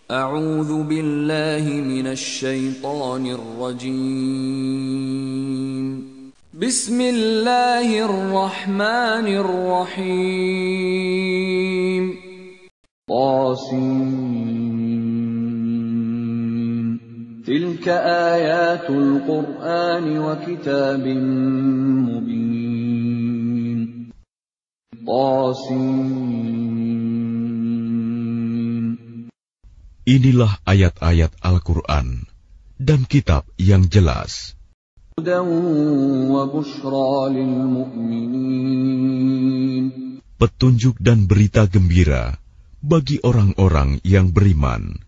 أعوذ بالله من الشيطان الرجيم. بسم الله الرحمن الرحيم. طاسين تلك آيات القرآن وكتاب مبين. Inilah ayat-ayat Al-Quran dan kitab yang jelas. Petunjuk dan berita gembira bagi orang-orang yang beriman.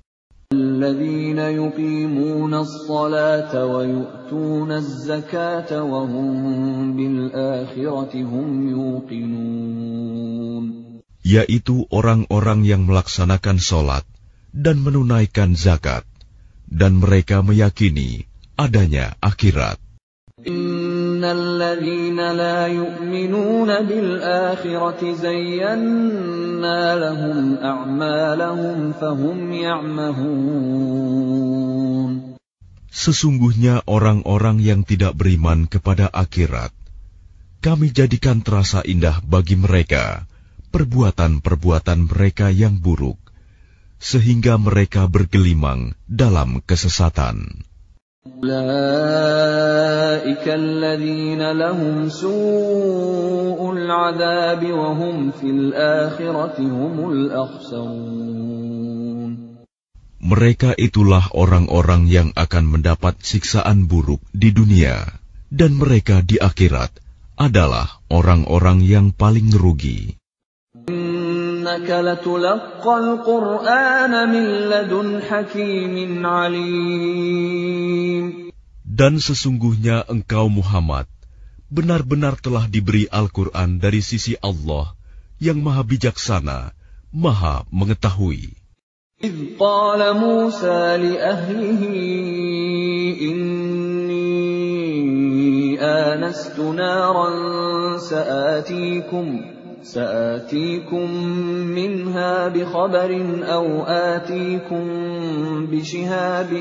Yaitu orang-orang yang melaksanakan sholat dan menunaikan zakat, dan mereka meyakini adanya akhirat. Innalladzina la yu'minuna bil akhirati zayyana lahum a'malahum fahum ya'mahun. Sesungguhnya orang-orang yang tidak beriman kepada akhirat, kami jadikan terasa indah bagi mereka perbuatan-perbuatan mereka yang buruk, sehingga mereka bergelimang dalam kesesatan. Ulaika alladzina lahum su'ul 'adzabi wa hum fil akhirati humul akhsarun. Mereka itulah orang-orang yang akan mendapat siksaan buruk di dunia, dan mereka di akhirat adalah orang-orang yang paling rugi. Innaka latulaqqal Qur'ana min ladun hakimin 'alim. Dan sesungguhnya engkau Muhammad benar-benar telah diberi Al-Quran dari sisi Allah yang Maha Bijaksana, Maha Mengetahui. إذ قال موسى لأهله إني آنست نارا سآتيكم منها بخبر أو آتيكم بشهاب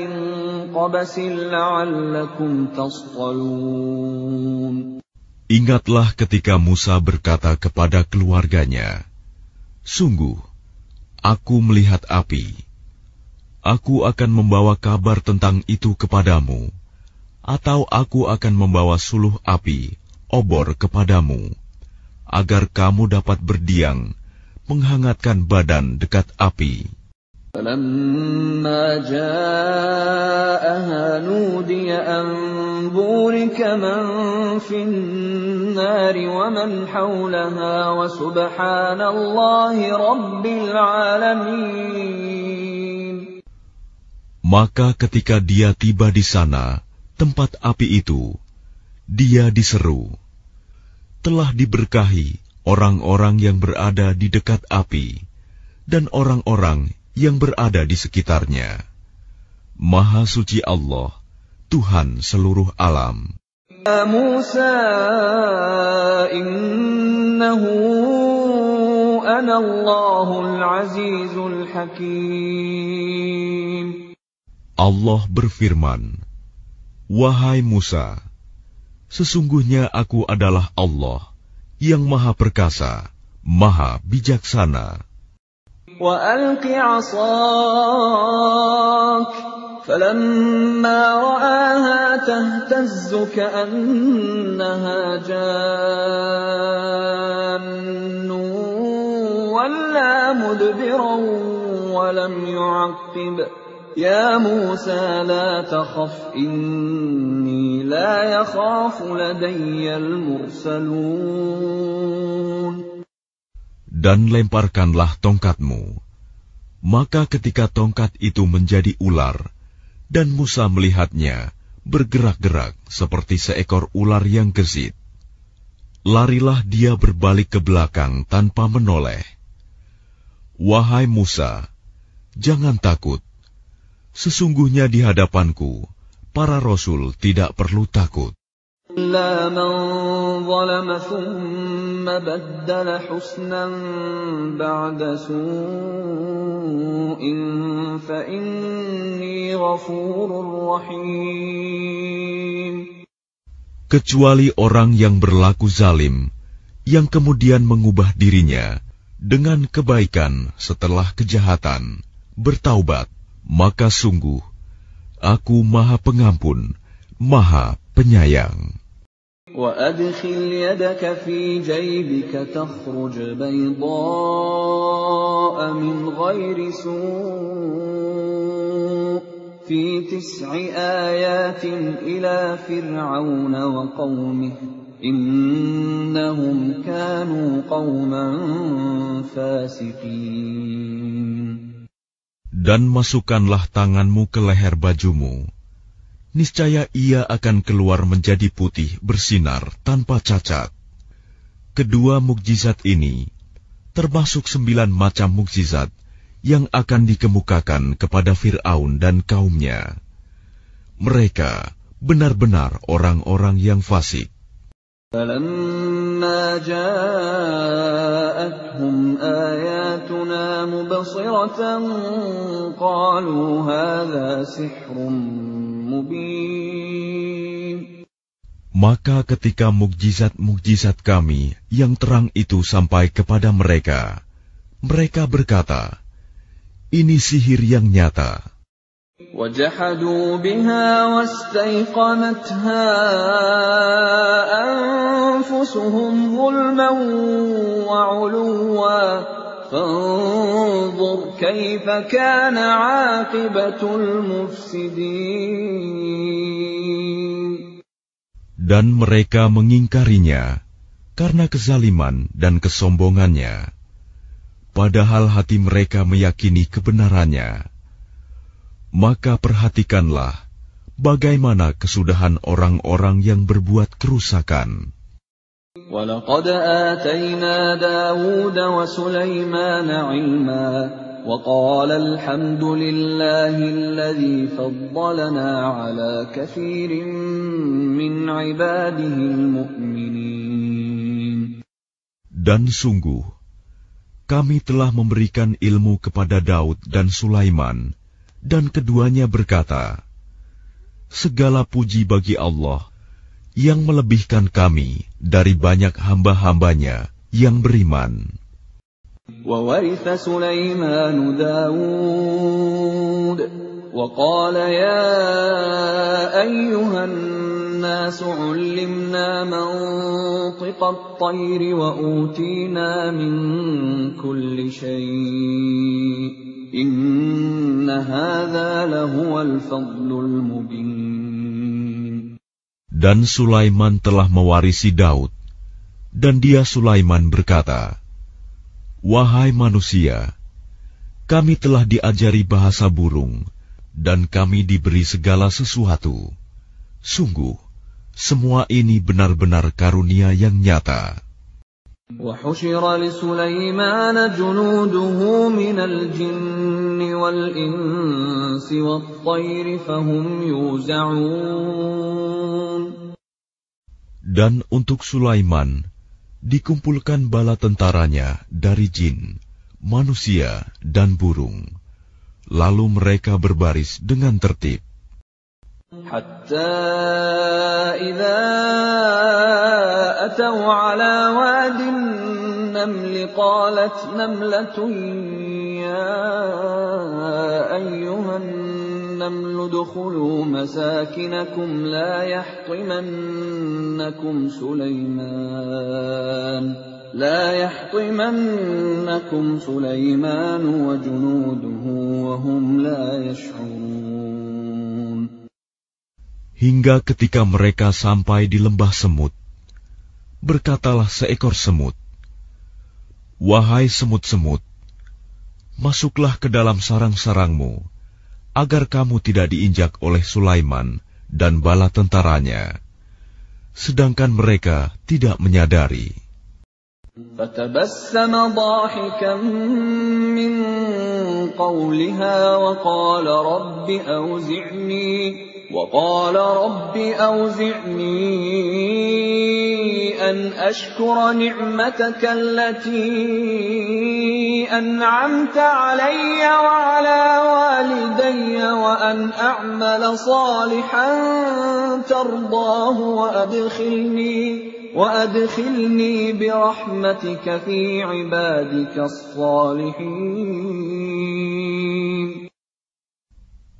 قبس لعلكم تصطلون. Ingatlah ketika Musa berkata kepada keluarganya, "Sungguh, aku melihat api. Aku akan membawa kabar tentang itu kepadamu, atau aku akan membawa suluh api, obor kepadamu, agar kamu dapat berdiam, menghangatkan badan dekat api." فَلَمَّا جَاءَهَا نُودِيَ أَن بُورِكَ مَن فِي النَّارِ وَمَنْ حَوْلَهَا وَسُبْحَانَ اللَّهِ رَبِّ الْعَالَمِينَ. Maka ketika dia tiba di sana, tempat api itu, dia diseru, "Telah diberkahi orang-orang yang berada di dekat api, dan orang-orang yang berada di sekitarnya. Maha suci Allah, Tuhan seluruh alam." Ya Musa, innahu ana Allahul Azizul Hakim. Allah berfirman, "Wahai Musa, sesungguhnya aku adalah Allah yang Maha Perkasa, Maha Bijaksana." وَأَلْقِ عَصَاكَ فَلَمَّا رَآهَا تَهْتَزُّ كَأَنَّهَا جَانٌّ وَلَّىٰ مُدْبِرًا وَلَمْ يُعَقِّبْ. يَا مُوسَىٰ لَا تَخَفْ إِنِّي لَا يَخَافُ لَدَيَّ الْمُرْسَلُونَ. Dan lemparkanlah tongkatmu. Maka ketika tongkat itu menjadi ular, dan Musa melihatnya bergerak-gerak seperti seekor ular yang gesit, larilah dia berbalik ke belakang tanpa menoleh. "Wahai Musa, jangan takut. Sesungguhnya di hadapanku, para rasul tidak perlu takut. إِلَّا مَنْ ظَلَمَ ثُمَّ بَدَّلَ حُسْنًا بَعْدَ سُوءٍ فإني غفور رحيم. Kecuali orang yang berlaku zalim, yang kemudian mengubah dirinya dengan kebaikan setelah kejahatan, bertaubat, maka sungguh Aku Maha Pengampun, Maha Penyayang. وَأَدْخِلْ يَدَكَ فِي جَيْبِكَ تَخْرُجْ بَيْضَاءَ مِنْ غَيْرِ سُوءٍ فِي 9 آيَاتٍ إِلَى فِرْعَوْنَ وَقَوْمِهِ إِنَّهُمْ كَانُوا قَوْمًا فَاسِقِينَ. Dan masukkanlah tanganmu ke leher bajumu. Niscaya ia akan keluar menjadi putih bersinar tanpa cacat. Kedua mukjizat ini termasuk 9 macam mukjizat yang akan dikemukakan kepada Fir'aun dan kaumnya. Mereka benar-benar orang-orang yang fasik. فَلَمَّا جَاءَتْهُمْ آيَاتُنَا مُبْصِرَةً قَالُوا هَذَا سِحْرٌ مُبِينٌ. Maka ketika mukjizat-mukjizat kami yang terang itu sampai kepada mereka, mereka berkata, ini sihir yang nyata. وَجَحَدُوا بِهَا وَاسْتَيْقَنَتْهَا أَنفُسُهُمْ ظُلْمًا وَعُلُوًّا فَانظُرْ كَيْفَ كَانَ عَاقِبَةُ الْمُفْسِدِينَ. Dan mereka mengingkarinya karena kezaliman dan kesombongannya, padahal hati mereka meyakini kebenarannya. Maka perhatikanlah bagaimana kesudahan orang-orang yang berbuat kerusakan. وَلَقَدْ آتَيْنَا دَاوُودَ وَسُلَيْمَانَ عِلْمًا وَقَالَ الْحَمْدُ لِلَّهِ الَّذِي فَضَّلَنَا عَلَى كَثِيرٍ مِّنْ عِبَادِهِ الْمُؤْمِنِينَ. Dan sungguh, kami telah memberikan ilmu kepada Daud dan Sulaiman, dan keduanya berkata, segala puji bagi Allah yang melebihkan kami dari banyak hamba-hambanya yang beriman. وَوَرِثَ سُلَيْمَانُ دَاوُودَ وَقَالَ يَا أَيُّهَا النَّاسُ عُلِّمْنَا مَنطِقَ الطَّيْرِ وَأُوتِينَا مِنْ كُلِّ شَيْءٍ إِنَّ هَذَا لَهُوَ الْفَضْلُ الْمُبِينُ. Dan Sulaiman telah mewarisi Daud, dan dia Sulaiman berkata, wahai manusia, kami telah diajari bahasa burung, dan kami diberi segala sesuatu. Sungguh, semua ini benar-benar karunia yang nyata. وَحُشِرَ لِسُلَيْمَانَ جُنُودُهُ مِنَ الْجِنِّ وَالْإِنسِ وَالطَّيْرِ فَهُمْ يُوزَعُونَ. Dan untuk Sulaiman dikumpulkan bala tentaranya dari jin, manusia, dan burung. Lalu mereka berbaris dengan tertib. حتى إذا أتوا على واد النمل قالت نملة يا أيها النمل ادخلوا مساكنكم لا يحطمنكم سليمان وجنوده وهم لا يشعرون. Hingga ketika mereka sampai di lembah semut, berkatalah seekor semut, wahai semut-semut, masuklah ke dalam sarang-sarangmu, agar kamu tidak diinjak oleh Sulaiman dan bala tentaranya, sedangkan mereka tidak menyadari. فَتَبَسَّمَ ضَاحِكًا مِّن قَوْلِهَا وَقَالَ رَبِّ أَوْزِعْنِي أَنْ أَشْكُرَ نِعْمَتَكَ الَّتِي أَنْعَمْتَ عَلَيَّ وَعَلَى إلي وأن أعمل صالحا ترضاه وأدخلني برحمتك في عبادك الصالحين.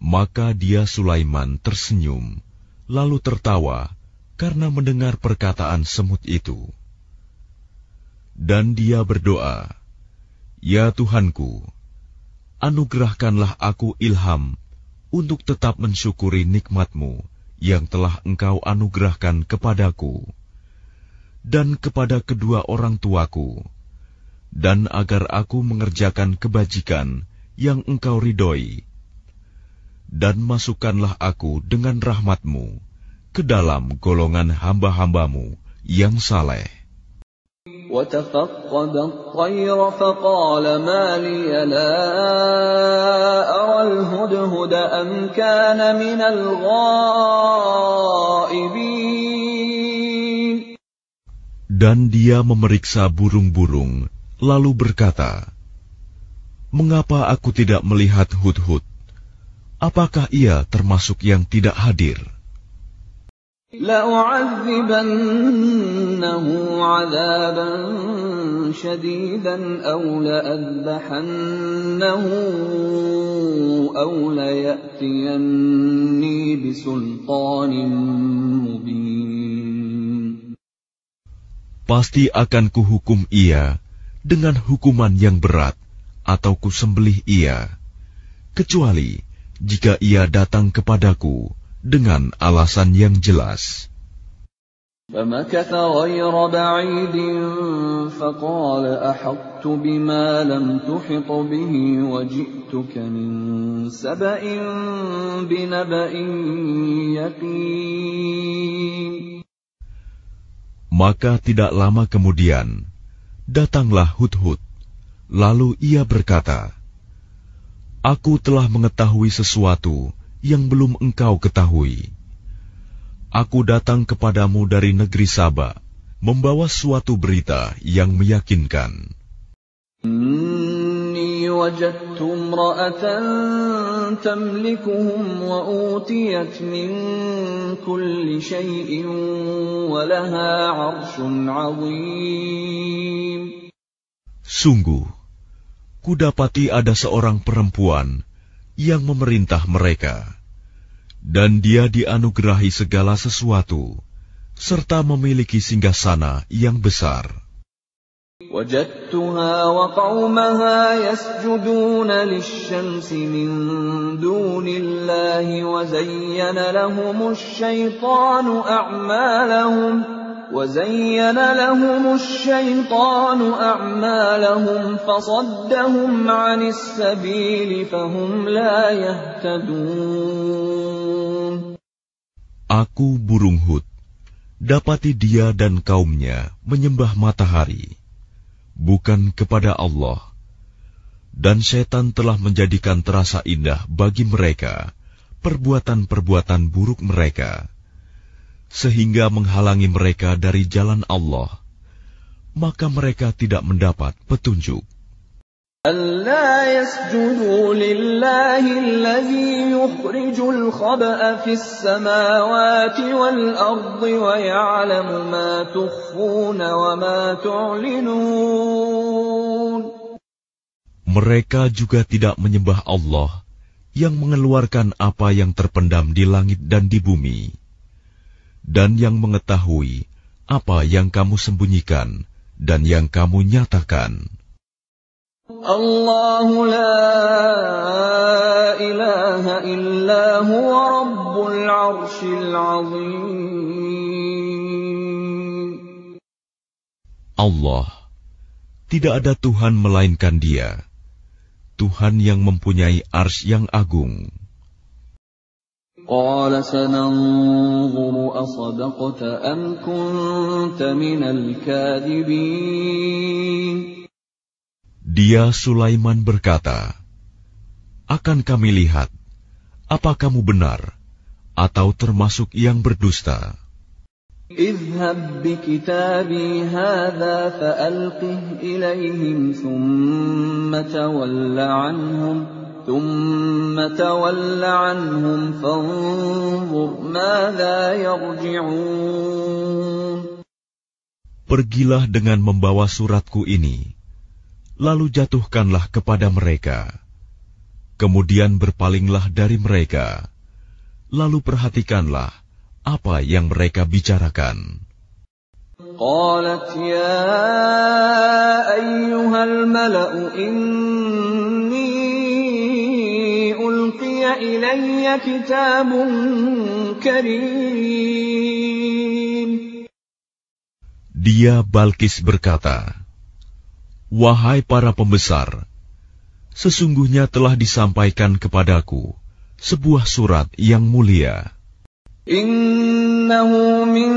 Maka dia Sulaiman tersenyum, lalu tertawa karena mendengar perkataan semut itu. Dan dia berdoa, "Ya Tuhanku, anugerahkanlah aku ilham untuk tetap mensyukuri nikmat-Mu yang telah Engkau anugerahkan kepadaku dan kepada kedua orang tuaku, dan agar aku mengerjakan kebajikan yang Engkau ridhoi. Dan masukkanlah aku dengan rahmat-Mu ke dalam golongan hamba-hamba-Mu yang saleh." وَتَفَقَّدَ الطَّيْرَ فَقَالَ مَا لِيَ لَا أَرَى الْهُدْهُدَ أَمْ كَانَ مِنَ الْغَائِبِينَ. Dan dia memeriksa burung-burung, lalu berkata, "Mengapa aku tidak melihat Hudhud? Apakah ia termasuk yang tidak hadir?" لَأُعَذِّبَنَّهُ عَذَابًا شَدِيدًا أَوْ لَأَذْبَحَنَّهُ أَوْ لَيَأْتِيَنِّي بِسُلْطَانٍ مُبِينٍ. Pasti akan kuhukum ia dengan hukuman yang berat, atau kusembelih ia, kecuali jika ia datang kepadaku dengan alasan yang jelas. فَمَكَثَ غَيْرَ بَعِيدٍ فَقَالَ أَحَطتُ بِمَا لَمْ تُحِطْ بِهِ وَجِئْتُكَ مِنْ سَبَإٍ بِنَبَإٍ يَقِينٍ. Maka tidak lama kemudian datanglah Hudhud, lalu ia berkata, "Aku telah mengetahui sesuatu yang belum engkau ketahui. Aku datang kepadamu dari negeri Saba, membawa suatu berita yang meyakinkan. Inni wajadtu imra'atan tamlikuhum wa utiyat min kulli shay'in wa laha 'arshun 'azim." Sungguh, kudapati ada seorang perempuan yang memerintah mereka, dan dia dianugerahi segala sesuatu, serta memiliki singgasana yang besar. وَجَدتُّهَا وَقَوْمَهَا يَسْجُدُونَ لِلشَّمْسِ مِن دُونِ اللَّهِ وَزَيَّنَ لَهُمُ الشَّيْطَانُ أَعْمَالَهُمْ فَصَدَّهُمْ عَنِ السَّبِيلِ فَهُمْ لَا يَهْتَدُونَ. Aku burung Hud, dapati dia dan kaumnya menyembah matahari, bukan kepada Allah, dan setan telah menjadikan terasa indah bagi mereka perbuatan-perbuatan buruk mereka, sehingga menghalangi mereka dari jalan Allah, maka mereka tidak mendapat petunjuk. أَلَّا يَسْجُدُوا لِلَّهِ الَّذِي يُخْرِجُ الْخَبْءَ فِي السَّمَاوَاتِ وَالْأَرْضِ وَيَعْلَمُ مَا تُخْفُونَ وَمَا تُعْلِنُونَ. Mereka juga tidak menyembah Allah yang mengeluarkan apa yang terpendam di langit dan di bumi, dan yang mengetahui apa yang kamu sembunyikan dan yang kamu nyatakan. Allahu la ilaha illa huwa rabbul arshil azim. Allah, tidak ada Tuhan melainkan Dia, Tuhan yang mempunyai arsy yang agung. قال سننظر أصدقت أم كنت من الكاذبين. Dia Sulaiman berkata, "Akan kami lihat, apa kamu benar atau termasuk yang berdusta." اذهب بكتابي هذا فألقه إليهم ثم تول ثُمَّ تَوَلَّ عَنْهُمْ فَانظُرْ مَاذَا يَرْجِعُونَ. Pergilah dengan membawa suratku ini, lalu jatuhkanlah kepada mereka. Kemudian berpalinglah dari mereka, lalu perhatikanlah apa yang mereka bicarakan. قالت يا أيها الملأ إني ألقي إلي كتاب كريم. Dia Balkis berkata, "Wahai para pembesar, sesungguhnya telah disampaikan kepadaku sebuah surat yang mulia. Innahu min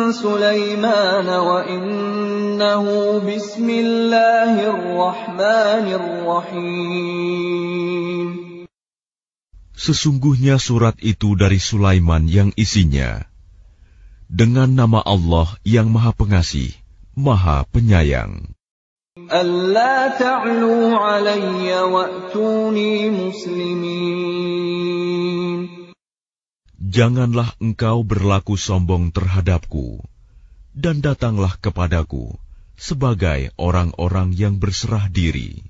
Sulaiman wa innahu bismillahirrahmanirrahim." Sesungguhnya surat itu dari Sulaiman yang isinya, dengan nama Allah yang Maha Pengasih, Maha Penyayang. Alla ta'lu 'alayya wa'tuni muslimin. Janganlah engkau berlaku sombong terhadapku, dan datanglah kepadaku sebagai orang-orang yang berserah diri.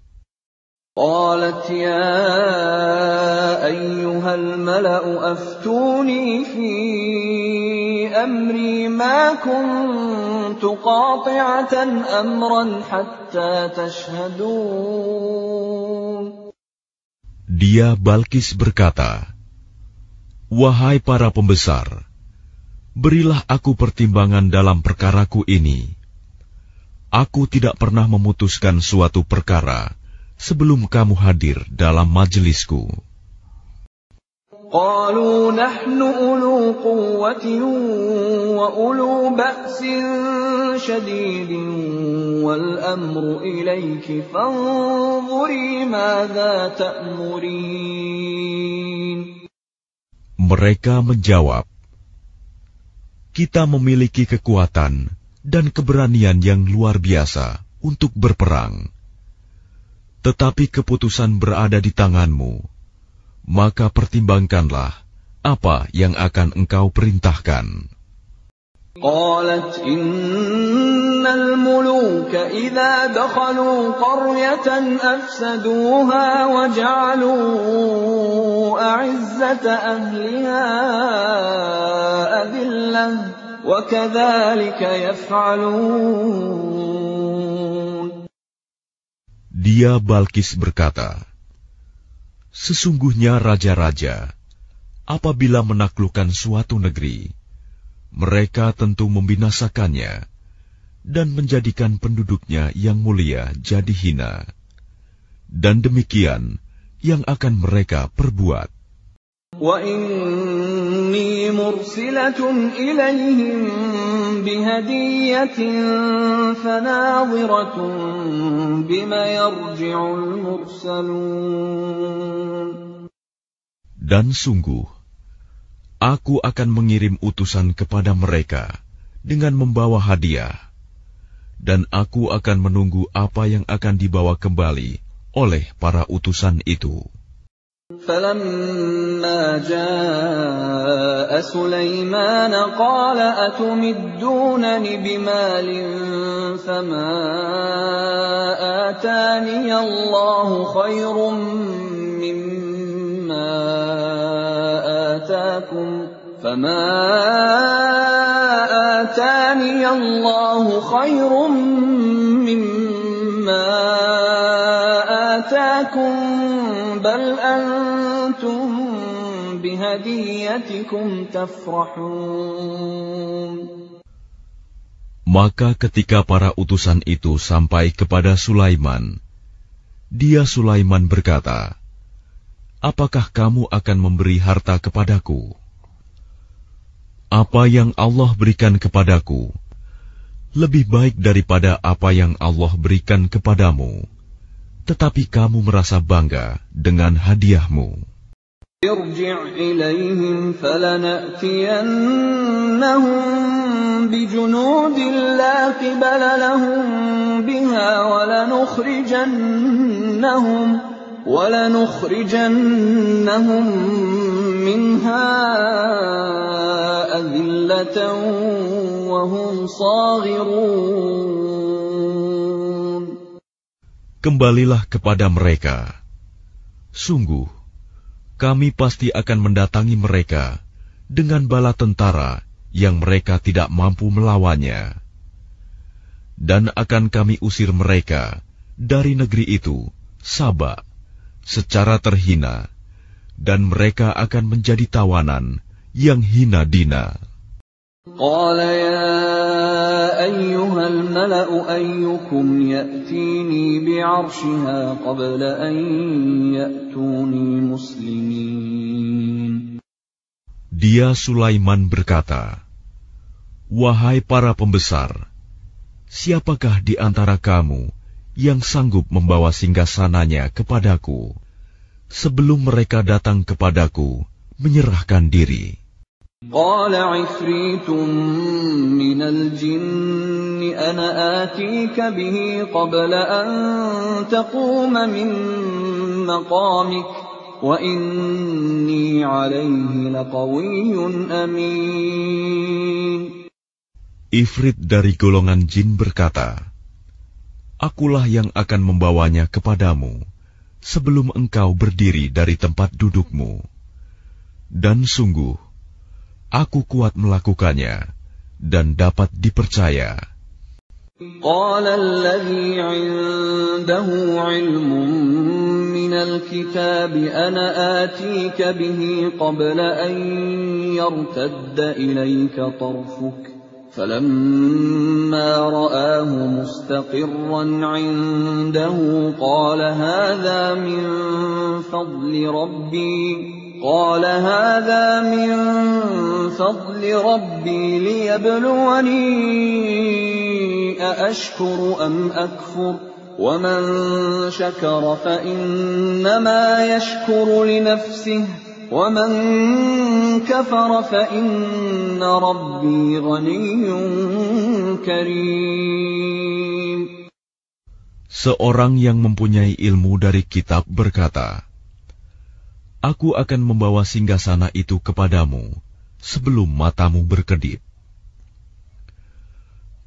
Qalat ya ayyuhal mala'u aftuni fi amri ma kuntu qati'atan amran hatta tashhadun. Dia Balkis berkata, "Wahai para pembesar, berilah aku pertimbangan dalam perkaraku ini. Aku tidak pernah memutuskan suatu perkara sebelum kamu hadir dalam majelisku." Qalu nahnu ulu quwwatin wa ulu ba'sin shadidin wal amru ilayki fanzuri madza ta'murin. Mereka menjawab, "Kita memiliki kekuatan dan keberanian yang luar biasa untuk berperang. Tetapi keputusan berada di tanganmu. Maka pertimbangkanlah apa yang akan engkau perintahkan." Qalat innal muluka idza dakhalu qaryatan afsaduha wa ja'alu a'izzata ahliha adillah wa kadzalika yaf'alun. Dia Balkis berkata, "Sesungguhnya raja-raja, apabila menaklukkan suatu negeri, mereka tentu membinasakannya dan menjadikan penduduknya yang mulia jadi hina. Dan demikian yang akan mereka perbuat. Wa inni mursilatun ilayhim bihadiyatin fanadhiratun bima yarji'ul mursalun. Dan sungguh, aku akan mengirim utusan kepada mereka dengan membawa hadiah, dan aku akan menunggu apa yang akan dibawa kembali oleh para utusan itu. فَلَمَّا جَاءَ سُلَيْمَانَ قَالَ أَتُمِدُّونَنِ بِمَالٍ فَمَا آتَانِيَ اللَّهُ خَيْرٌ مِّمَّا آتَاكُمْ بَلْ أَنْتُمْ بِهَدِيَّتِكُمْ تَفْرَحُونَ. Maka ketika para utusan itu sampai kepada Sulaiman, dia Sulaiman berkata, "Apakah kamu akan memberi harta kepadaku? Apa yang Allah berikan kepadaku lebih baik daripada apa yang Allah berikan kepadamu. Tetapi kamu merasa bangga dengan hadiahmu." Irji' ilayhim falana'tiyannahum bijunudin la qibala lahum biha wa lanukhrijannahum وَلَنُخْرِجَنَّهُم مِّنْهَا أَذِلَّةً وَهُمْ صَاغِرُونَ. Kembalilah kepada mereka. Sungguh, kami pasti akan mendatangi mereka dengan bala tentara yang mereka tidak mampu melawannya. Dan akan kami usir mereka dari negeri itu, Saba, secara terhina, dan mereka akan menjadi tawanan yang hina dina. قال يا أيها الملأ أيكم يأتيني بعرشها قبل أن يأتوني مسلمين. Dia Sulaiman berkata, "Wahai para pembesar, siapakah di antara kamu yang sanggup membawa singgasananya kepadaku sebelum mereka datang kepadaku menyerahkan diri?" قال عفريت من الجن أنا آتيك به قبل أن تقوم من مقامك وإني عليه لقوي أمين. Ifrit dari golongan jin berkata, "Akulah yang akan membawanya kepadamu sebelum engkau berdiri dari tempat dudukmu. Dan sungguh, aku kuat melakukannya dan dapat dipercaya." قال الذي عنده علم من الكتاب أنا آتيك به قبل أن يرتد إليك طرفك فلما رآه مستقرا عنده قال هذا من فضل ربي ليبلوني أأشكر أم أكفر ومن شكر فإنما يشكر لنفسه ومن كفر فإن ربي غني كريم. Seorang yang mempunyai ilmu dari kitab berkata, "Aku akan membawa singgasana itu kepadamu sebelum matamu berkedip."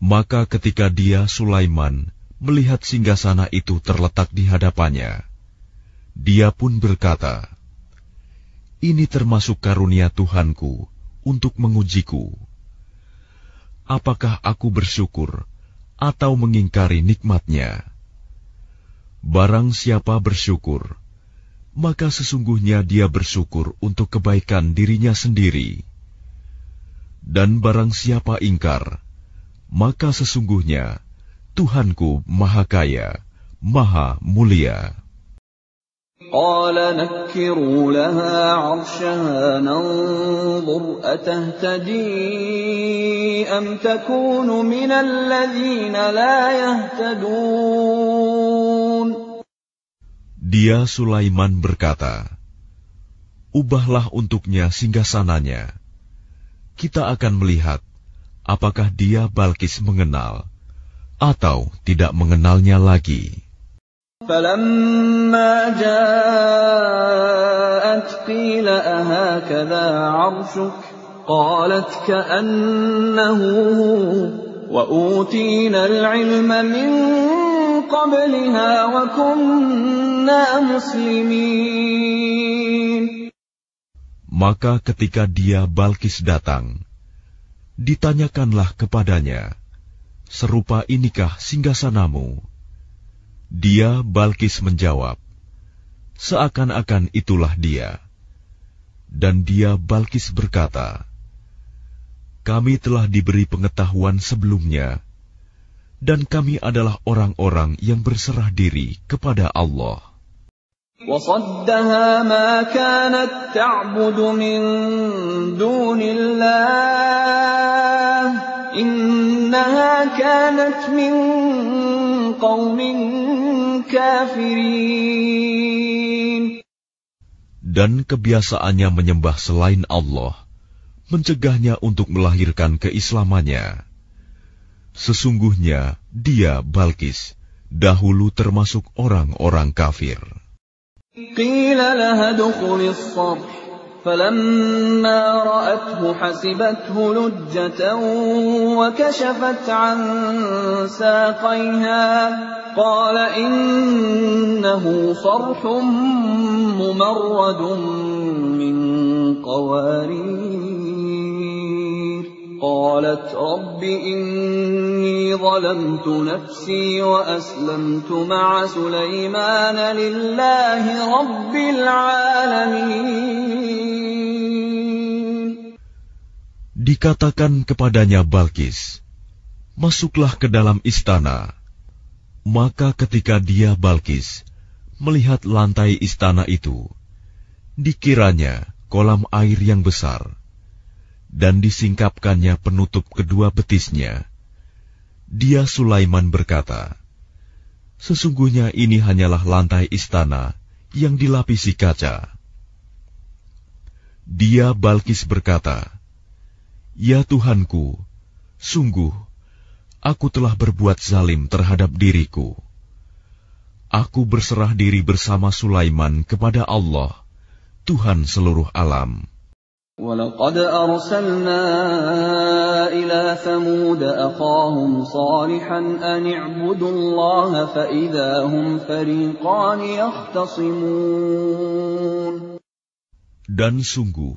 Maka ketika dia, Sulaiman, melihat singgasana itu terletak di hadapannya, dia pun berkata, "Ini termasuk karunia Tuhanku untuk mengujiku. Apakah aku bersyukur atau mengingkari nikmatnya? Barang siapa bersyukur, maka sesungguhnya dia bersyukur untuk kebaikan dirinya sendiri. Dan barang siapa ingkar, maka sesungguhnya Tuhanku Maha Kaya, Maha Mulia." قال نكروا لها عرشها ننظر أتهتدي أم تكون من الذين لا يهتدون. Dia Sulaiman berkata, "Ubahlah untuknya singgasananya. Kita akan melihat apakah dia Balkis mengenal atau tidak mengenalnya lagi." فَلَمَّا جَاءَتْ قِيلَ أَهَكَذَا عَرْشُكِ قَالَتْ كَأَنَّهُ هُوَ وَأُوتِينَا الْعِلْمَ مِنْ قَبْلِهَا وَكُنَّا مُسْلِمِينَ. Maka ketika dia Balkis datang, ditanyakanlah kepadanya, "Serupa inikah singgasanamu?" Dia Balkis menjawab, "Seakan-akan itulah dia." Dan dia Balkis berkata, "Kami telah diberi pengetahuan sebelumnya, dan kami adalah orang-orang yang berserah diri kepada Allah." وَصَدَّهَا مَا كَانَتْ تَعْبُدُ مِن دُونِ اللَّهِ إِنَّهَا كَانَتْ مِن قَوْمٍ كَافِرِينَ. Dan kebiasaannya menyembah selain Allah mencegahnya untuk melahirkan keislamannya. Sesungguhnya dia Balkis dahulu termasuk orang-orang kafir. قيل لها ادخل الصرح فلما رأته حسبته لجة وكشفت عن ساقيها قال إنه صرح ممرد من قوارير قالت رب إني ظلمت نفسي وأسلمت مع سليمان لله رب العالمين. Dikatakan kepadanya Balkis, masuklah ke dalam istana. Maka ketika dia Balkis melihat lantai istana itu, dikiranya kolam air yang besar, dan disingkapkannya penutup kedua betisnya. Dia Sulaiman berkata, sesungguhnya ini hanyalah lantai istana yang dilapisi kaca. Dia Balkis berkata, ya Tuhanku, sungguh aku telah berbuat zalim terhadap diriku. Aku berserah diri bersama Sulaiman kepada Allah, Tuhan seluruh alam. وَلَقَدْ أَرْسَلْنَا إِلَى ثَمُودَ أَخَاهُمْ صَالِحًا أَنِ اعْبُدُوا اللَّهَ فَإِذَا هُمْ فَرِيقَانِ يَخْتَصِمُونَ. Dan sungguh,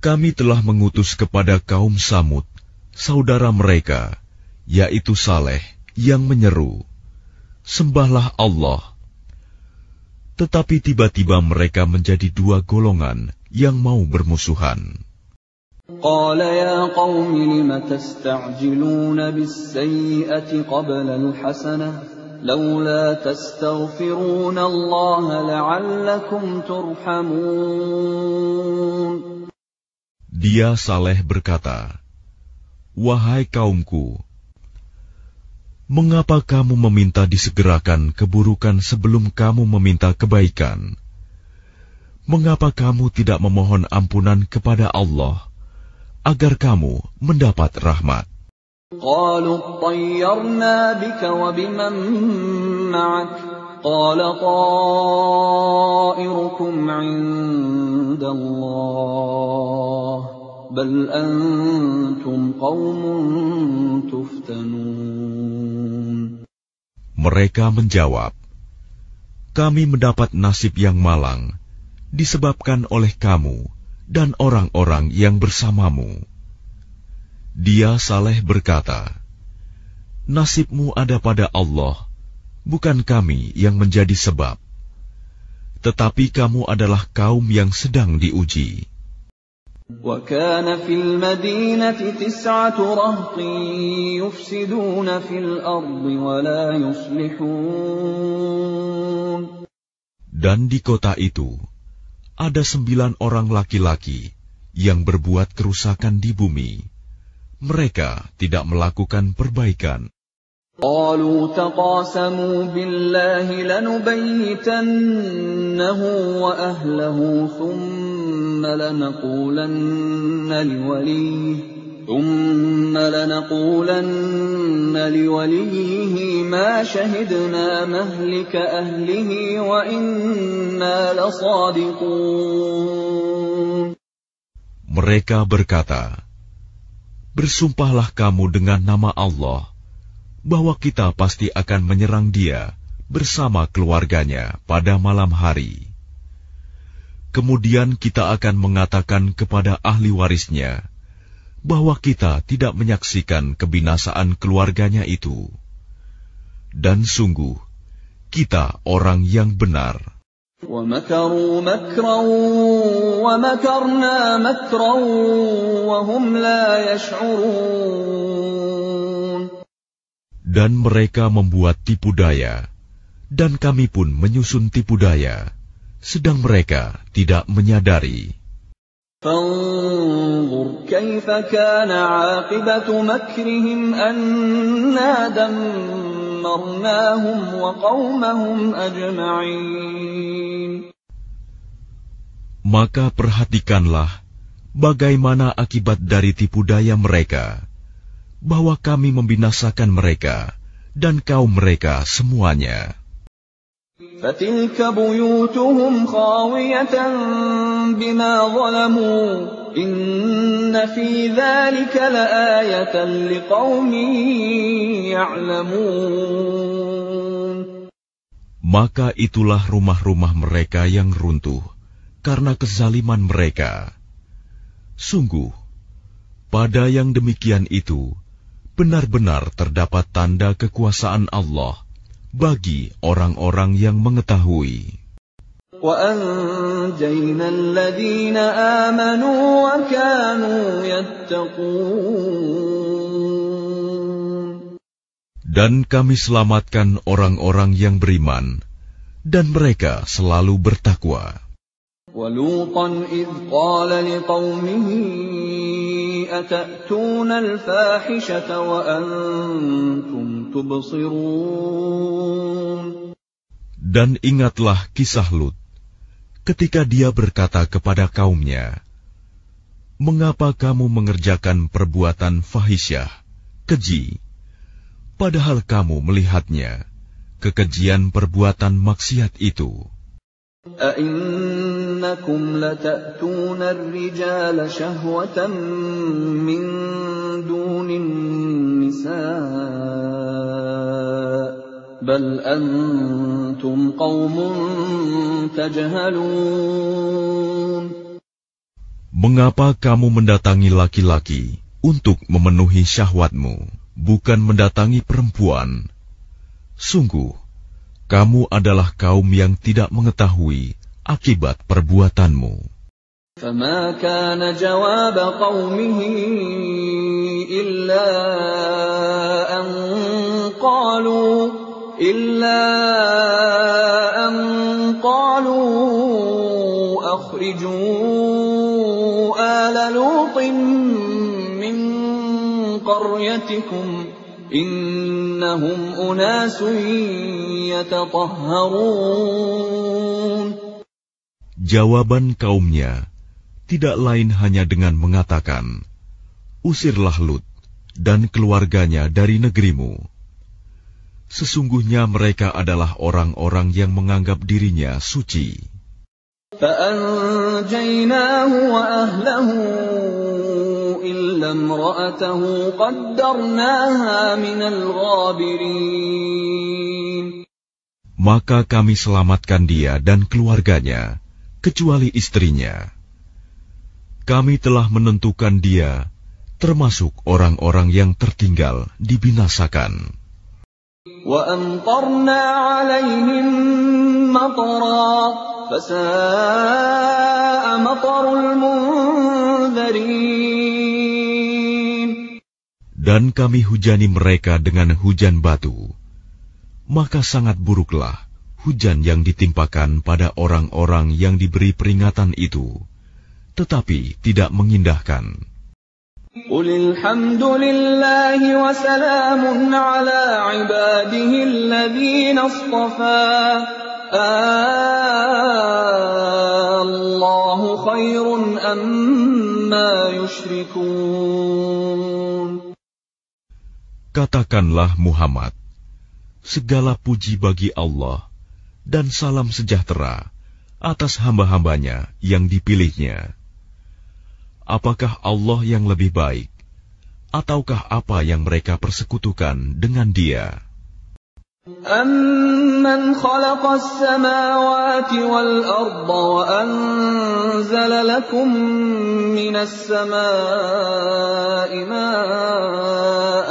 kami telah mengutus kepada kaum Samud, saudara mereka, yaitu Saleh, yang menyeru, sembahlah Allah. Tetapi tiba-tiba mereka menjadi dua golongan yang mau bermusuhan. قال يا قوم لم تستعجلون بالسيئة قبل الحسنة لولا تستغفرون الله لعلكم ترحمون. Dia Saleh berkata, wahai kaumku, mengapa kamu meminta disegerakan keburukan sebelum kamu meminta kebaikan? Mengapa kamu tidak memohon ampunan kepada Allah agar kamu mendapat rahmat? قالوا اطيرنا بك وبمن معك قال طائركم عند الله بل أنتم قوم تفتنون. Mereka menjawab, kami mendapat nasib yang malang disebabkan oleh kamu dan orang-orang yang bersamamu. Dia Saleh berkata, nasibmu ada pada Allah, bukan kami yang menjadi sebab. Tetapi kamu adalah kaum yang sedang diuji. وَكَانَ فِي الْمَدِينَةِ 9 رَهْطٍ يُفْسِدُونَ فِي الْأَرْضِ وَلَا يُصْلِحُونَ. Dan di kota itu ada 9 orang laki-laki yang berbuat kerusakan di bumi. Mereka tidak melakukan perbaikan. قالوا تقاسموا بالله لنبيتنه وأهله ثم لنقولن لوليه ما شهدنا مهلك أهله وإنا لصادقون. Mereka berkata, bersumpahlah kamu dengan nama Allah bahwa kita pasti akan menyerang dia bersama keluarganya pada malam hari. Kemudian kita akan mengatakan kepada ahli warisnya bahwa kita tidak menyaksikan kebinasaan keluarganya itu. Dan sungguh, kita orang yang benar. وَمَكَرُوا مَكْرًا وَمَكَرْنَا مَكْرًا وَهُمْ لَا يَشْعُرُونَ. Dan mereka membuat tipu daya, dan kami pun menyusun tipu daya, sedang mereka tidak menyadari. فانظر كيف كان عاقبة مكرهم أنا دمرناهم وقومهم أجمعين. Maka perhatikanlah bagaimana akibat dari tipu daya mereka, bahwa kami membinasakan mereka dan kaum mereka semuanya. فَتِلْكَ بُيُوتُهُمْ خَاوِيَةً بِمَا ظَلَمُوا إِنَّ فِي ذَلِكَ لَآيَةً لِقَوْمٍ يَعْلَمُونَ. Maka itulah rumah-rumah mereka yang runtuh karena kezaliman mereka. Sungguh, pada yang demikian itu benar-benar terdapat tanda kekuasaan Allah bagi orang-orang yang mengetahui. وَأَنْجَيْنَا الَّذِينَ آمَنُوا وَكَانُوا يَتَّقُونَ. Dan kami selamatkan orang-orang yang beriman, dan mereka selalu bertakwa. وَلُوطًا إِذْ قَالَ لِقَوْمِهِ أَتَأْتُونَ الْفَاحِشَةَ وَأَنْتُمْ تُبْصِرُونَ. Dan ingatlah kisah Lut, ketika dia berkata kepada kaumnya, "Mengapa kamu mengerjakan perbuatan fahisyah, keji, padahal kamu melihatnya, kekejian perbuatan maksiat itu? أَإِنَّكُمْ لَتَأْتُونَ الرِّجَالَ شَهْوَةً مِّن دُونِ النِّسَاءِ بَلْ أَنْتُمْ قَوْمٌ تَجْهَلُونَ. Mengapa kamu mendatangi laki-laki untuk memenuhi syahwatmu, bukan mendatangi perempuan? Sungguh, kamu adalah kaum yang tidak mengetahui akibat perbuatanmu." فَمَا كَانَ جَوَابَ قَوْمِهِ إِلَّا أَن قَالُوا أَخْرِجُوا آلَ لُوطٍ مِّن قَرْيَتِكُمْ إِنَّهُمْ أُنَاسٌ يَتَطَهَّرُونَ. Jawaban kaumnya tidak lain hanya dengan mengatakan, "Usirlah Lut dan keluarganya dari negerimu. Sesungguhnya mereka adalah orang-orang yang menganggap dirinya suci." فَأَنْجَيْنَاهُ وَأَهْلَهُ إِلَّا امْرَأَتَهُ قَدَّرْنَاهَا مِنَ الْغَابِرِينَ. Maka kami selamatkan dia dan keluarganya, kecuali istrinya. Kami telah menentukan dia termasuk orang-orang yang tertinggal dibinasakan. وَأَمْطَرْنَا عَلَيْهِمْ مَطَرًا فَسَاءَ مَطَرُ الْمُنذَرِينَ. Dan kami hujani mereka dengan hujan batu, maka sangat buruklah hujan yang ditimpakan pada orang-orang yang diberi peringatan itu, tetapi tidak mengindahkan. قُلِ الْحَمْدُ لِلَّهِ وَسَلَامٌ عَلَىٰ عِبَادِهِ الَّذِينَ اصْطَفَىٰ اللَّهُ خَيْرٌ أَمَّا يُشْرِكُونَ. Katakanlah Muhammad, segala puji bagi Allah dan salam sejahtera atas hamba-hambanya yang dipilihnya. Apakah Allah yang lebih baik, ataukah apa yang mereka persekutukan dengan Dia? أَمَّنْ خَلَقَ السَّمَاوَاتِ وَالْأَرْضَ وَأَنزَلَ لَكُم مِّنَ السَّمَاءِ مَاءً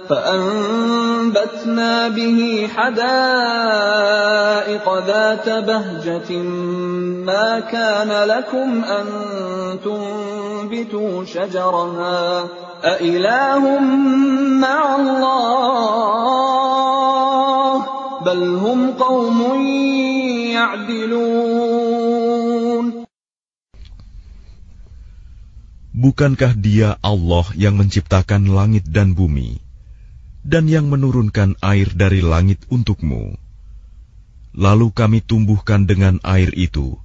فَأَنبَتْنَا بِهِ حَدَائِقَ ذَاتَ بَهْجَةٍ مَّا كَانَ لَكُمْ أَن تُنبِتُوا شَجَرَهَا أَإِلَٰهٌ مَّعَ اللَّهِ بَلْ هُمْ قَوْمٌ يَعْدِلُونَ. Bukankah Dia Allah yang menciptakan langit dan bumi, dan yang menurunkan air dari langit untukmu? Lalu kami tumbuhkan dengan air itu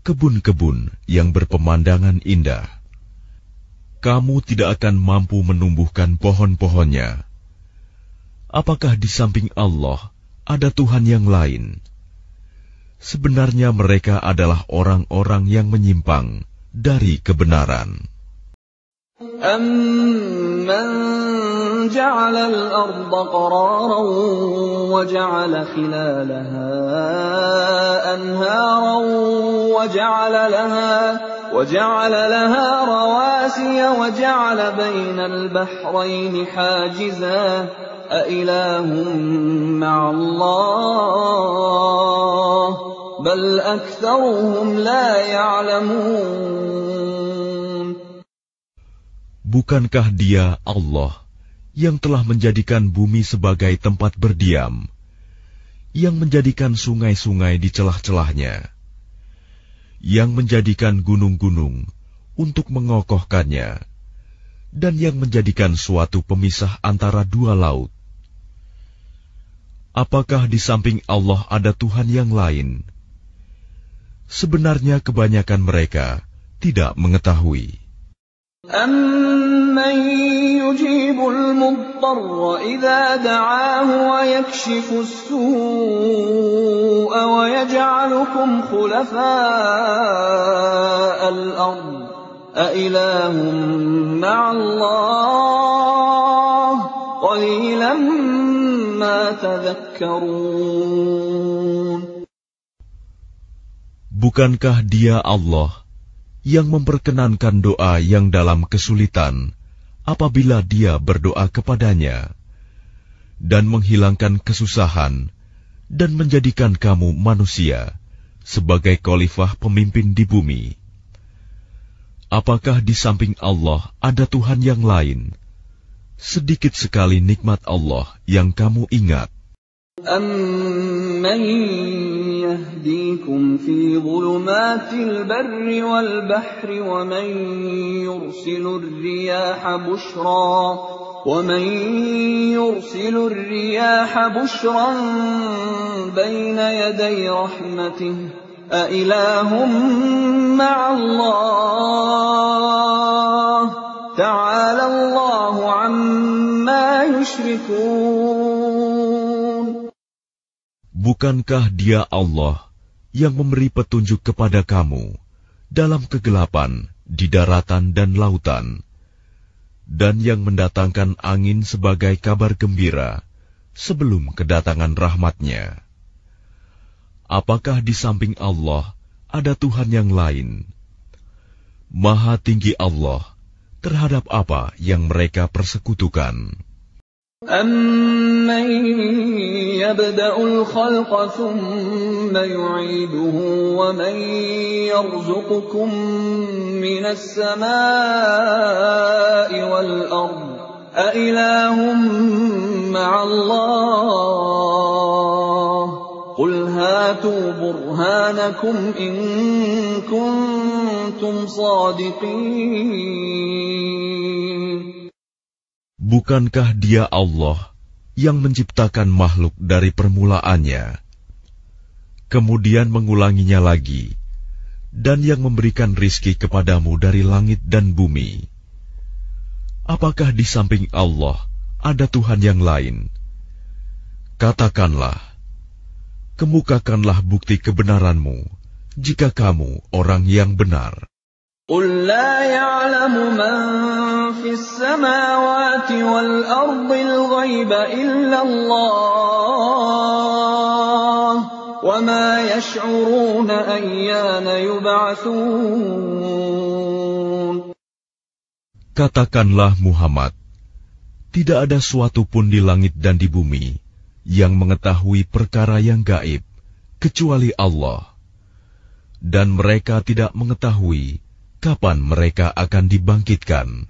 kebun-kebun yang berpemandangan indah. Kamu tidak akan mampu menumbuhkan pohon-pohonnya. Apakah di samping Allah ada Tuhan yang lain? Sebenarnya mereka adalah orang-orang yang menyimpang dari kebenaran. أَمَّنْ جَعَلَ الْأَرْضَ قَرَارًا وَجَعَلَ خِلَالَهَا أَنْهَارًا وَجَعَلَ لَهَا رَوَاسِيَ وَجَعَلَ بَيْنَ الْبَحْرَيْنِ حَاجِزًا أَإِلَٰهٌ مَّعَ اللَّهِ بَلْ أَكْثَرُهُمْ لَا يَعْلَمُونَ. Bukankah Dia Allah yang telah menjadikan bumi sebagai tempat berdiam, yang menjadikan sungai-sungai di celah-celahnya, yang menjadikan gunung-gunung untuk mengokohkannya, dan yang menjadikan suatu pemisah antara dua laut? Apakah di samping Allah ada Tuhan yang lain? Sebenarnya kebanyakan mereka tidak mengetahui. أَمَّن يُجِيبُ الْمُضْطَرَّ إِذَا دَعَاهُ وَيَكْشِفُ السُّوءَ وَيَجْعَلُكُمْ خُلَفَاءَ الْأَرْضِ أَإِلَٰهٌ مَّعَ اللَّهِ قَلِيلًا مَّا تَذَكَّرُونَ. Bukankah Dia Allah yang memperkenankan doa yang dalam kesulitan apabila Dia berdoa kepadanya, dan menghilangkan kesusahan, dan menjadikan kamu manusia sebagai khalifah pemimpin di bumi? Apakah di samping Allah ada Tuhan yang lain? Sedikit sekali nikmat Allah yang kamu ingat. أَمَّن يَهْدِيكُمْ فِي ظُلُمَاتِ الْبَرِّ وَالْبَحْرِ وَمَن يُرْسِلُ الرِّيَاحَ بُشْرًا بَيْنَ يَدَيْ رَحْمَتِهِ أَإِلَٰهٌ مَّعَ اللَّهِ تَعَالَى اللَّهُ عَمَّا يُشْرِكُونَ. Bukankah Dia Allah yang memberi petunjuk kepada kamu dalam kegelapan di daratan dan lautan, dan yang mendatangkan angin sebagai kabar gembira sebelum kedatangan rahmat-Nya? Apakah di samping Allah ada Tuhan yang lain? Maha tinggi Allah terhadap apa yang mereka persekutukan. أَمَّن يَبْدَأُ الْخَلْقَ ثُمَّ يُعِيدُهُ وَمَن يَرْزُقُكُم مِّنَ السَّمَاءِ وَالْأَرْضِ أَإِلَٰهٌ مَّعَ اللَّهِ قُلْ هَاتُوا بُرْهَانَكُمْ إِن كُنتُمْ صَادِقِينَ. Bukankah Dia Allah yang menciptakan makhluk dari permulaannya, kemudian mengulanginya lagi, dan yang memberikan rizki kepadamu dari langit dan bumi? Apakah di samping Allah ada Tuhan yang lain? Katakanlah, kemukakanlah bukti kebenaranmu jika kamu orang yang benar. قُل لَّا يَعْلَمُ مَن فِي السَّمَاوَاتِ وَالْأَرْضِ الْغَيْبَ إِلَّا اللَّهُ وَمَا يَشْعُرُونَ أَيَّانَ يُبْعَثُونَ. Katakanlah Muhammad, tidak ada suatu pun di langit dan di bumi yang mengetahui perkara yang gaib kecuali Allah, dan mereka tidak mengetahui kapan mereka akan dibangkitkan.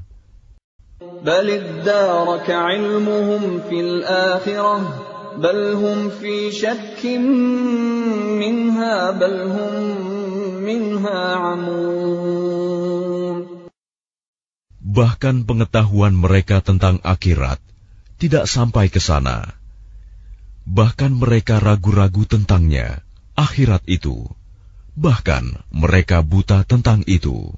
بَلِ ادَّارَكَ عِلْمُهُمْ فِي الْآخِرَةِ بَلْ هُمْ فِي شَكٍّ مِّنْهَا بَلْ هُمْ مِنْهَا عَمُونَ. Bahkan pengetahuan mereka tentang akhirat tidak sampai ke sana. Bahkan mereka ragu-ragu tentangnya, akhirat itu. Bahkan mereka buta tentang itu.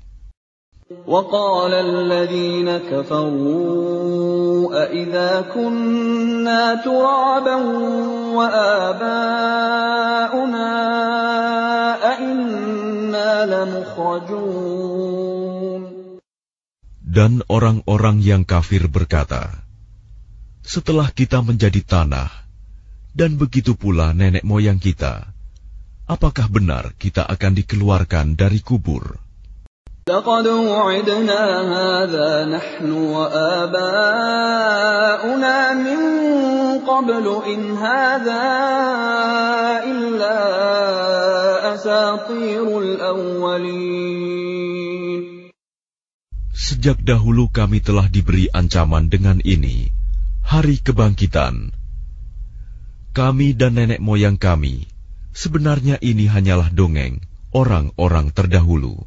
وَقَالَ الَّذِينَ كَفَرُوا أَإِذَا كُنَّا تُرَابًا وَآبَاؤُنَا أَإِنَّا لَمُخْرَجُونَ. Dan orang-orang yang kafir berkata, setelah kita menjadi tanah, dan begitu pula nenek moyang kita, apakah benar kita akan dikeluarkan dari kubur? لَقَدْ وُعِدْنَا هَذَا نَحْنُ وَآبَاؤُنَا مِنْ قَبْلُ إِنْ هَذَا إِلَّا أَسَاطِيرُ الْأَوَّلِينَ. Sejak dahulu kami telah diberi ancaman dengan ini, hari kebangkitan. Kami dan nenek moyang kami, sebenarnya ini hanyalah dongeng orang-orang terdahulu.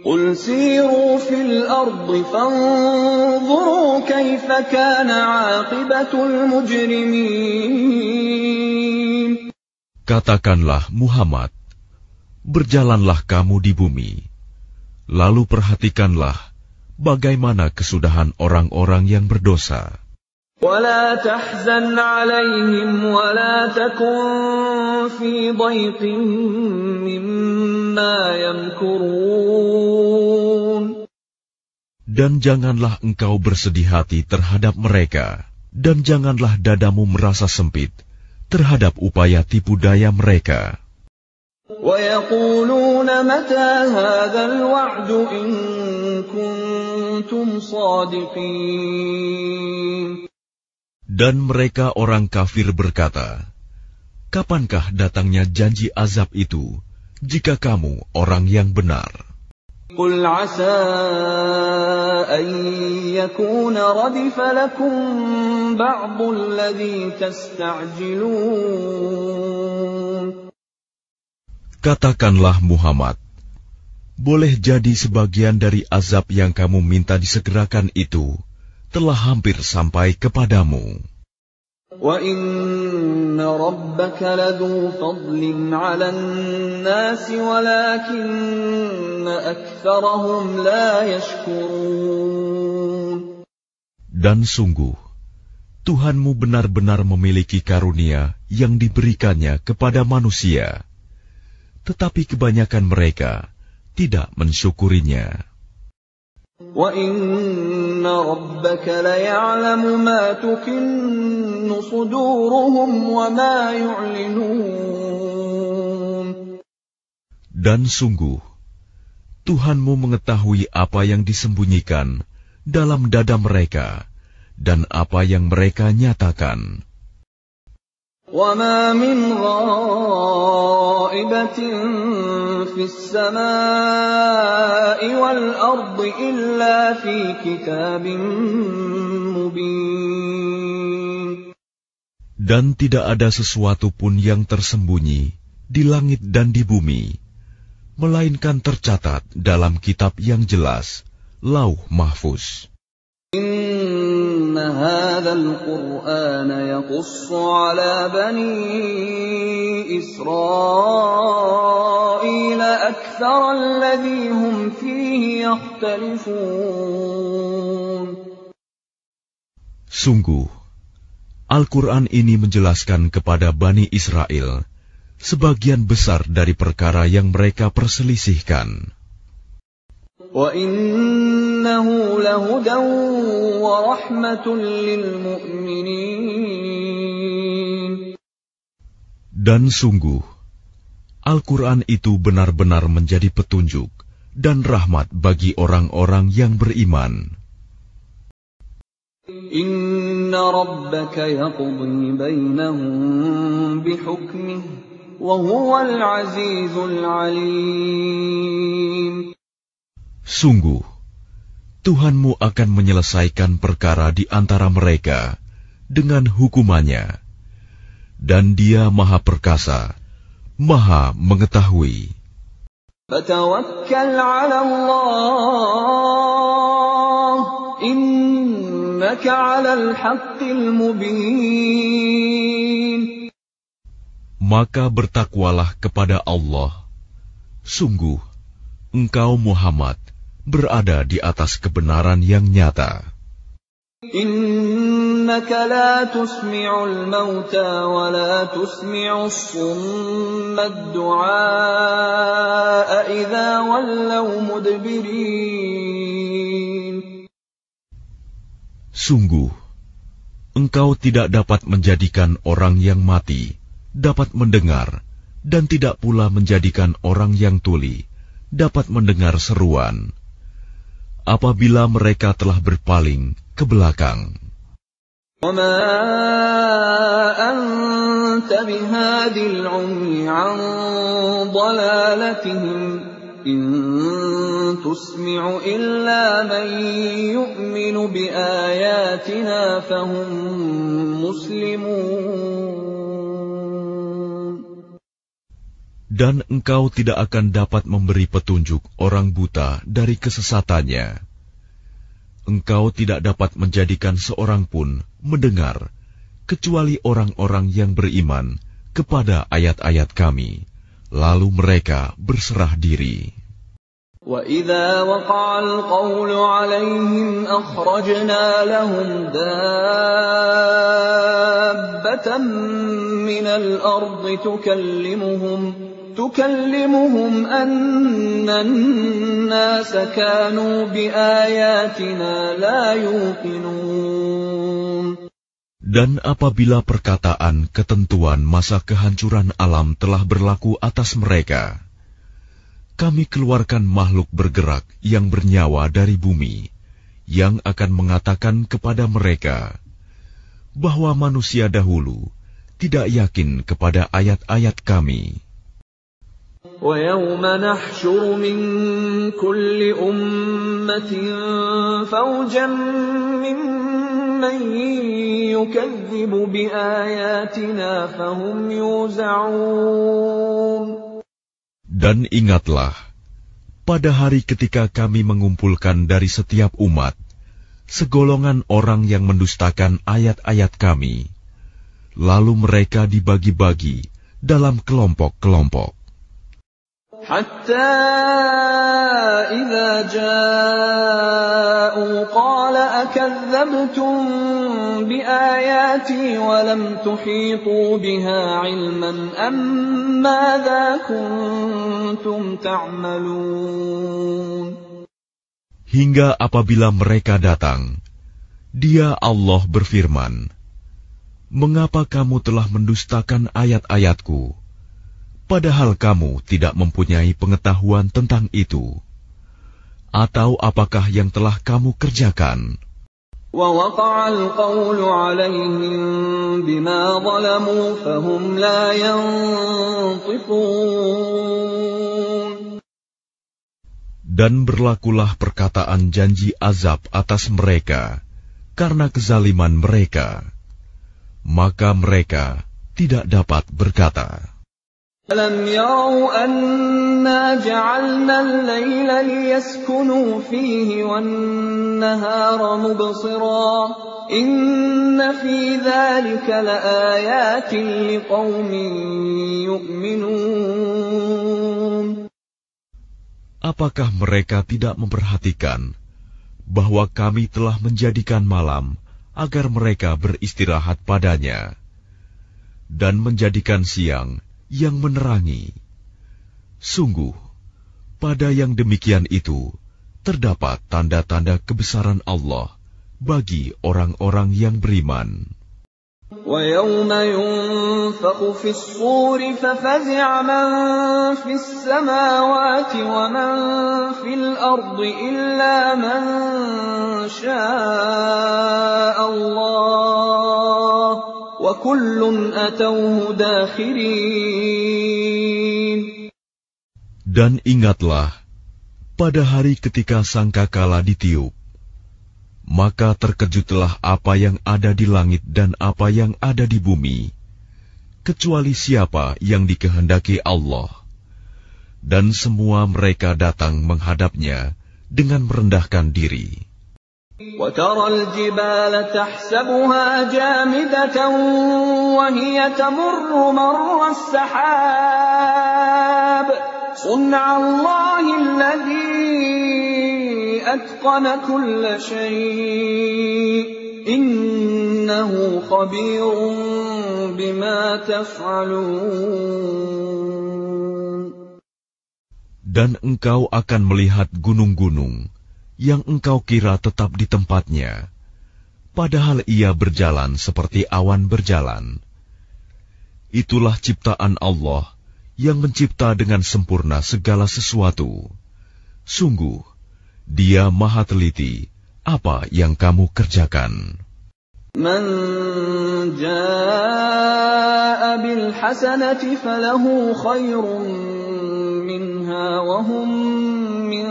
قُلْ سِيرُوا فِي الْأَرْضِ فَانظُرُوا كَيْفَ كَانَ عَاقِبَةُ الْمُجْرِمِينَ. Katakanlah Muhammad, berjalanlah kamu di bumi, lalu perhatikanlah bagaimana kesudahan orang-orang yang berdosa. وَلَا تَحْزَنْ عَلَيْهِمْ وَلَا تَكُنْ فِي ضَيْقٍ مِّمَّا يَمْكُرُونَ. Dan janganlah engkau bersedih hati terhadap mereka, dan janganlah dadamu merasa sempit terhadap upaya tipu daya mereka. وَيَقُولُونَ مَتَى هَذَا الْوَعْدُ إِن كُنتُمْ صَادِقِينَ. Dan mereka orang kafir berkata, kapankah datangnya janji azab itu, jika kamu orang yang benar? قُلْ عَسَىٰ أَن يَكُونَ رَدِفَ لَكُم بَعْضُ الَّذِي تَسْتَعْجِلُونَ. Katakanlah Muhammad, boleh jadi sebagian dari azab yang kamu minta disegerakan itu telah hampir sampai kepadamu. وَإِنَّ رَبَّكَ لَذُو فَضْلٍ عَلَى النَّاسِ وَلَكِنَّ أَكْثَرَهُمْ لَا يَشْكُرُونَ. Dan sungguh, Tuhanmu benar-benar memiliki karunia yang diberikannya kepada manusia, tetapi kebanyakan mereka tidak mensyukurinya. وَإِنَّ رَبَّكَ لَيَعْلَمُ مَا تُكِنُّ صُدُورُهُمْ وَمَا يُعْلِنُونَ. Dan sungguh, Tuhanmu mengetahui apa yang disembunyikan dalam dada mereka dan apa yang mereka nyatakan. وَمَا مِنْ غَائِبَةٍ فِي السَّمَاءِ وَالْأَرْضِ إِلَّا فِي كِتَابٍ مُبِينٍ. Dan tidak ada sesuatu pun yang tersembunyi di langit dan di bumi, melainkan tercatat dalam kitab yang jelas, Lauh Mahfuz. إِنَّ هَذَا الْقُرْآنَ يَقُصُّ عَلَى بَنِي إِسْرَائِيلَ أَكْثَرَ الَّذِي هُمْ فِيهِ يَخْتَلِفُونَ. Sungguh, Al-Quran ini menjelaskan kepada Bani Israel sebagian besar dari perkara yang mereka perselisihkan. وَإِنَّهُ لَهُدًى وَرَحْمَةٌ لِّلْمُؤْمِنِينَ. Dan sungguh, Al-Quran itu benar-benar menjadi petunjuk dan rahmat bagi orang-orang yang beriman. إِنَّ رَبَّكَ يَقْضِي بَيْنَهُم بِحُكْمِهِ وَهُوَ الْعَزِيزُ الْعَلِيمُ. Sungguh, Tuhanmu akan menyelesaikan perkara di antara mereka dengan hukumannya, dan Dia Maha Perkasa, Maha Mengetahui. فَتَوَكَّلْ عَلَى اللَّهِ إِنَّكَ عَلَى الْحَقِّ الْمُبِينِ. Maka bertakwalah kepada Allah. Sungguh, engkau Muhammad berada di atas kebenaran yang nyata. إِنَّ إنك لا تسمع الموتى ولا تسمع الصم الدعاء إذا ولوا مدبرين. Sungguh, engkau tidak dapat menjadikan orang yang mati dapat mendengar, dan tidak pula menjadikan orang yang tuli dapat mendengar seruan, apabila mereka telah berpaling ke belakang. وَمَا أَنْتَ بِهَادِ الْعُمْيِ عَنْ ضَلَالَتِهِمْ إِنْ تُسْمِعُ إِلَّا مَنْ يُؤْمِنُ بِآيَاتِنَا فَهُمْ مُسْلِمُونَ. Dan engkau tidak akan dapat memberi petunjuk orang buta dari kesesatannya. Engkau tidak dapat menjadikan seorang pun mendengar, kecuali orang-orang yang beriman kepada ayat-ayat kami, lalu mereka berserah diri. وَإِذَا وَقَعَ الْقَوْلُ عَلَيْهِمْ أَخْرَجْنَا لَهُمْ دَابَّةً مِّنَ الْأَرْضِ تُكَلِّمُهُمْ أَنَّ النَّاسَ كَانُوا بِآيَاتِنَا لَا يُوقِنُونَ. Dan apabila perkataan ketentuan masa kehancuran alam telah berlaku atas mereka, kami keluarkan makhluk bergerak yang bernyawa dari bumi, yang akan mengatakan kepada mereka bahwa manusia dahulu tidak yakin kepada ayat-ayat kami. وَيَوْمَ نَحْشُرُ مِنْ كُلِّ أُمَّةٍ فَوْجًا مِّمَّنْ يُكَذِّبُ بِآيَاتِنَا فَهُمْ يُوزَعُونَ. Dan ingatlah, pada hari ketika kami mengumpulkan dari setiap umat segolongan orang yang mendustakan ayat-ayat kami, lalu mereka dibagi-bagi dalam kelompok-kelompok. حتى إذا جاءوا قال أكذبتم بآياتي ولم تحيطوا بها علما أم ماذا كنتم تعملون. Hingga apabila mereka datang, Dia Allah berfirman, "Mengapa kamu telah mendustakan ayat-ayatku? Padahal kamu tidak mempunyai pengetahuan tentang itu. Atau apakah yang telah kamu kerjakan?" وَوَقَعَ الْقَوْلُ عَلَيْهِمْ بِمَا ظَلَمُوا فَهُمْ لَا يَنطِقُونَ. Dan berlakulah perkataan janji azab atas mereka karena kezaliman mereka, maka mereka tidak dapat berkata. أَلَمْ يَرَوْا أَنَّا جَعَلْنَا اللَّيْلَ لِيَسْكُنُوا فِيهِ وَالنَّهَارَ مُبْصِرًا إِنَّ فِي ذَلِكَ لَآيَاتٍ لِقَوْمٍ يُؤْمِنُونَ. Apakah mereka tidak memperhatikan bahwa kami telah menjadikan malam agar mereka beristirahat padanya, dan menjadikan siang yang menerangi? Sungguh, pada yang demikian itu terdapat tanda-tanda kebesaran Allah bagi orang-orang yang beriman. وَيَوْمَ يُنفَخُ فِي الصُّورِ فَفَزِعَ مَن فِي السَّمَاوَاتِ وَمَن فِي الْأَرْضِ إِلَّا مَن شَاءَ اللَّهُ وَكُلٌّ أَتَوْهُ دَاخِرِينَ. Dan ingatlah, pada hari ketika sangkakala ditiup, maka terkejutlah apa yang ada di langit dan apa yang ada di bumi, kecuali siapa yang dikehendaki Allah. Dan semua mereka datang menghadapnya dengan merendahkan diri. وَتَرَى الْجِبَالَ تَحْسَبُهَا جَامِدَةً وَهِيَ تَمُرُّ مَرَّ السَّحَابِ صُنْعَ اللَّهِ الَّذِي أَتْقَنَ كُلَّ شَيْءٍ إِنَّهُ إِنَّهُ خَبِيرٌ بِمَا تَفْعَلُونَ. Dan engkau akan melihat gunung-gunung yang engkau kira tetap di tempatnya, padahal ia berjalan seperti awan berjalan. Itulah ciptaan Allah yang mencipta dengan sempurna segala sesuatu. Sungguh, Dia Maha Teliti apa yang kamu kerjakan. Man jaa'a bil hasanati falahu khairun minha wa hum min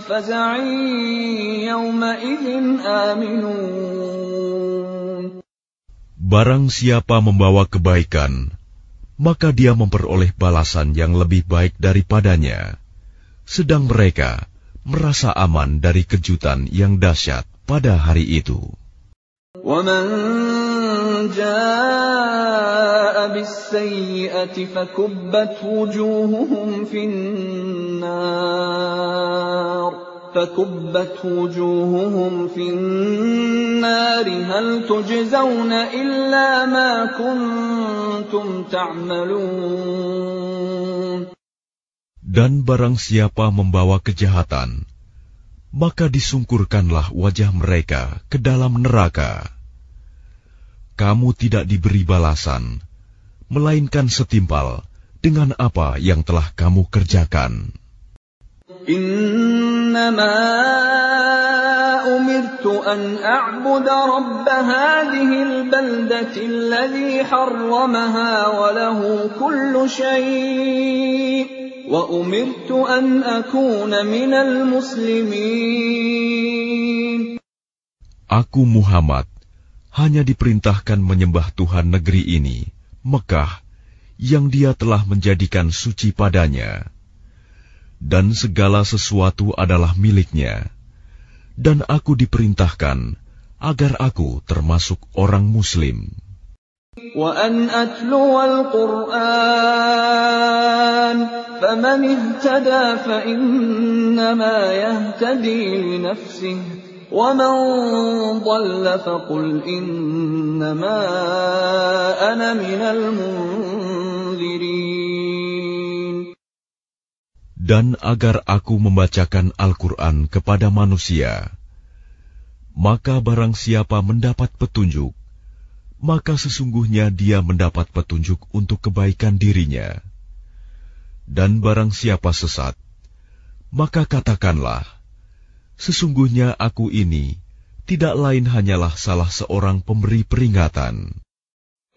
faza'in yawma idzin aminun. Barang siapa membawa kebaikan, maka dia memperoleh balasan yang lebih baik daripadanya, sedang mereka merasa aman dari kejutan yang dahsyat pada hari itu. وَمَنْ جَاءَ بِالسَّيِّئَةِ فَكُبَّتْ وُجُوهُهُمْ فِي النَّارِ هَلْ تُجْزَوْنَ إِلَّا مَا كُنْتُمْ تَعْمَلُونَ. Dan barang siapa membawa kejahatan, maka disungkurkanlah wajah mereka ke dalam neraka. Kamu tidak diberi balasan, melainkan setimpal dengan apa yang telah kamu kerjakan. Innama umirtu an a'buda rabb hadhihi al-baldati alladhi harramaha wa lahu kullu shay'. Wa umirtu an akuna minal muslimin. Aku Muhammad hanya diperintahkan menyembah Tuhan negeri ini, Mekah, yang Dia telah menjadikan suci padanya, dan segala sesuatu adalah miliknya. Dan aku diperintahkan agar aku termasuk orang Muslim. وَأَنْ أَتْلُوَ الْقُرْآنَ فَمَنِ اهْتَدَى فَإِنَّمَا يَهْتَدِي لِنَفْسِهِ وَمَنْ ضَلَّ فَقُلْ إِنَّمَا أَنَا مِنَ الْمُنْذِرِينَ. Dan agar aku membacakan Al-Quran kepada manusia, maka barang siapa mendapat petunjuk, maka sesungguhnya dia mendapat petunjuk untuk kebaikan dirinya. Dan barang siapa sesat, maka katakanlah, sesungguhnya aku ini tidak lain hanyalah salah seorang pemberi peringatan.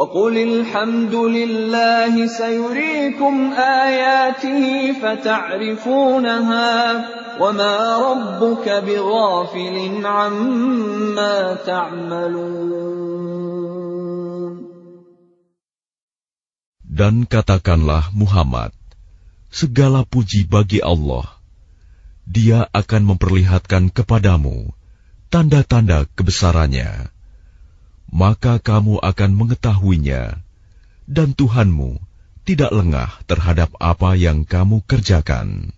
وَقُلِ الْحَمْدُ لِلَّهِ سَيُرِيكُمْ آيَاتِهِ فَتَعْرِفُونَهَا وَمَا رَبُّكَ بِغَافِلٍ عَمَّا تَعْمَلُونَ. Dan katakanlah Muhammad, segala puji bagi Allah. Dia akan memperlihatkan kepadamu tanda-tanda kebesarannya. Maka kamu akan mengetahuinya, dan Tuhanmu tidak lengah terhadap apa yang kamu kerjakan.